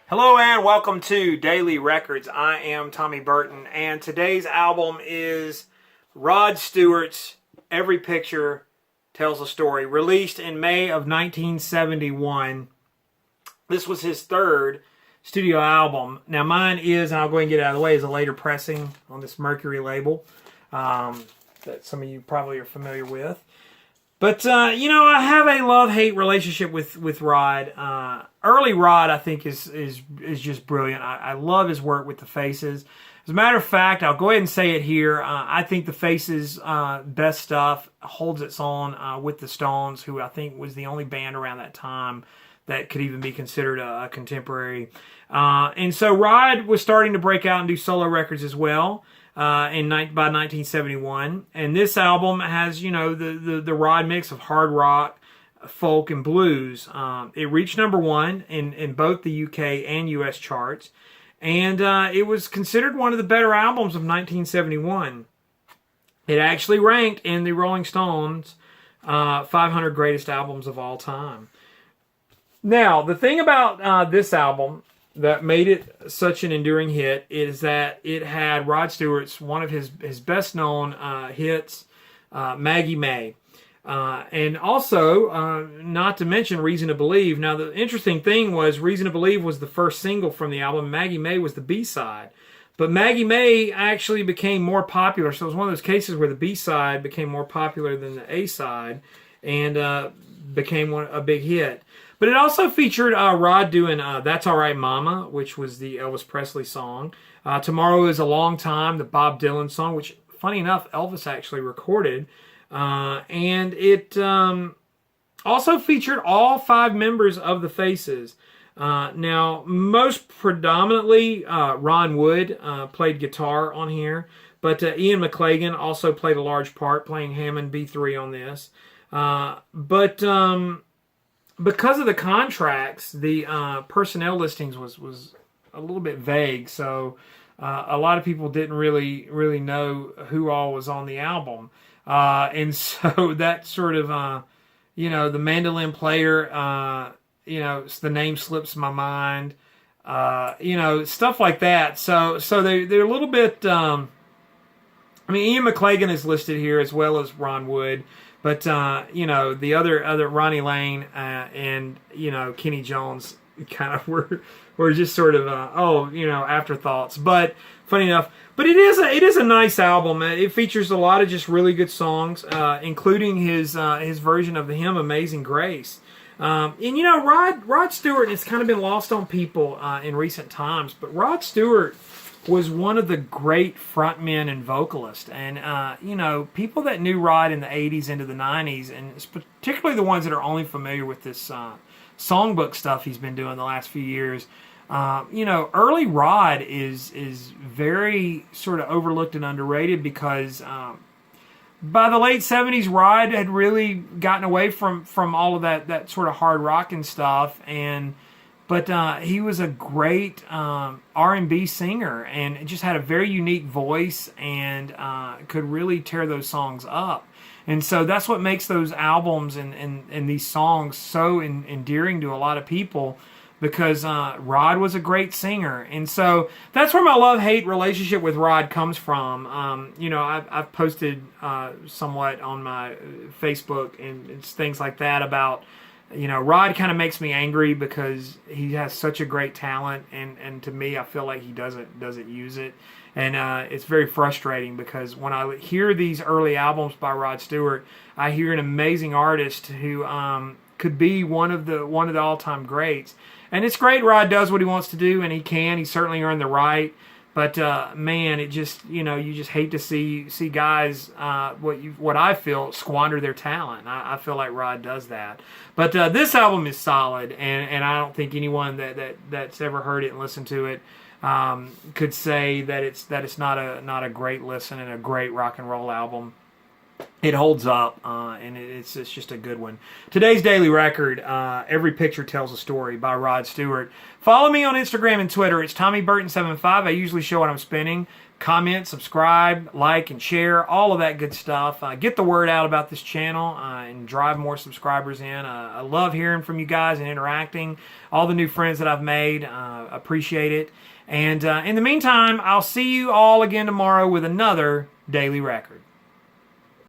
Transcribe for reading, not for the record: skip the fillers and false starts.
Hello and welcome to Daily Records. I am Tommy Burton, and today's album is Rod Stewart's Every Picture Tells a Story, released in May of 1971. This was his third studio album. Now mine is, and I'll go ahead and get it out of the way, is a later pressing on this Mercury label that some of you probably are familiar with. But, I have a love-hate relationship with Rod. Early Rod, I think, is just brilliant. I love his work with the Faces. As a matter of fact, I'll go ahead and say it here. I think the Faces' best stuff holds its own with the Stones, who I think was the only band around that time that could even be considered a contemporary. And so Rod was starting to break out and do solo records as well. By 1971, and this album has the Rod mix of hard rock, folk, and blues. It reached number one in both the UK and US charts, and it was considered one of the better albums of 1971. It actually ranked in the Rolling Stones 500 greatest albums of all time. Now, the thing about this album that made it such an enduring hit is that it had Rod Stewart's one of his best known hits, Maggie May, and also not to mention Reason to Believe. Now the interesting thing was Reason to Believe was the first single from the album. Maggie May was the B-side, but Maggie May actually became more popular. So it was one of those cases where the B-side became more popular than the A-side and became a big hit. But it also featured Rod doing That's All Right Mama, which was the Elvis Presley song. Tomorrow Is a Long Time, the Bob Dylan song, which, funny enough, Elvis actually recorded. And it also featured all five members of the Faces. Now, most predominantly, Ron Wood played guitar on here. But Ian McLagan also played a large part, playing Hammond B3 on this. Because of the contracts, the personnel listings was a little bit vague, so a lot of people didn't really know who all was on the album, and so that sort of the mandolin player, the name slips my mind, stuff like that. So they're a little bit. Ian McLagan is listed here as well as Ron Wood. But, the other Ronnie Lane and, Kenny Jones kind of were just sort of, afterthoughts. But, funny enough, but it is a nice album. It features a lot of just really good songs, including his version of the hymn Amazing Grace. Rod Stewart, it's kind of been lost on people in recent times, but Rod Stewart was one of the great frontmen and vocalists. And, people that knew Rod in the 80s into the 90s, and particularly the ones that are only familiar with this songbook stuff he's been doing the last few years, early Rod is very sort of overlooked and underrated because by the late 70s, Rod had really gotten away from all of that sort of hard rock and stuff, But he was a great R&B singer and just had a very unique voice and could really tear those songs up. And so that's what makes those albums and these songs so endearing to a lot of people, because Rod was a great singer. And so that's where my love-hate relationship with Rod comes from. I've posted somewhat on my Facebook and things like that about, Rod kind of makes me angry because he has such a great talent, and to me, I feel like he doesn't use it, and it's very frustrating because when I hear these early albums by Rod Stewart, I hear an amazing artist who could be one of the all-time greats, and it's great. Rod does what he wants to do, and he certainly earned the right. But man, it just you just hate to see guys what I feel squander their talent. I feel like Rod does that. But this album is solid, and I don't think anyone that's ever heard it and listened to it could say that it's not a great listen and a great rock and roll album. It holds up, and it's just a good one. Today's Daily Record, Every Picture Tells a Story by Rod Stewart. Follow me on Instagram and Twitter. It's TommyBurton75. I usually show what I'm spinning. comment, subscribe, like, and share, all of that good stuff. Get the word out about this channel and drive more subscribers in. I love hearing from you guys and interacting. All the new friends that I've made, appreciate it. And in the meantime, I'll see you all again tomorrow with another Daily Record.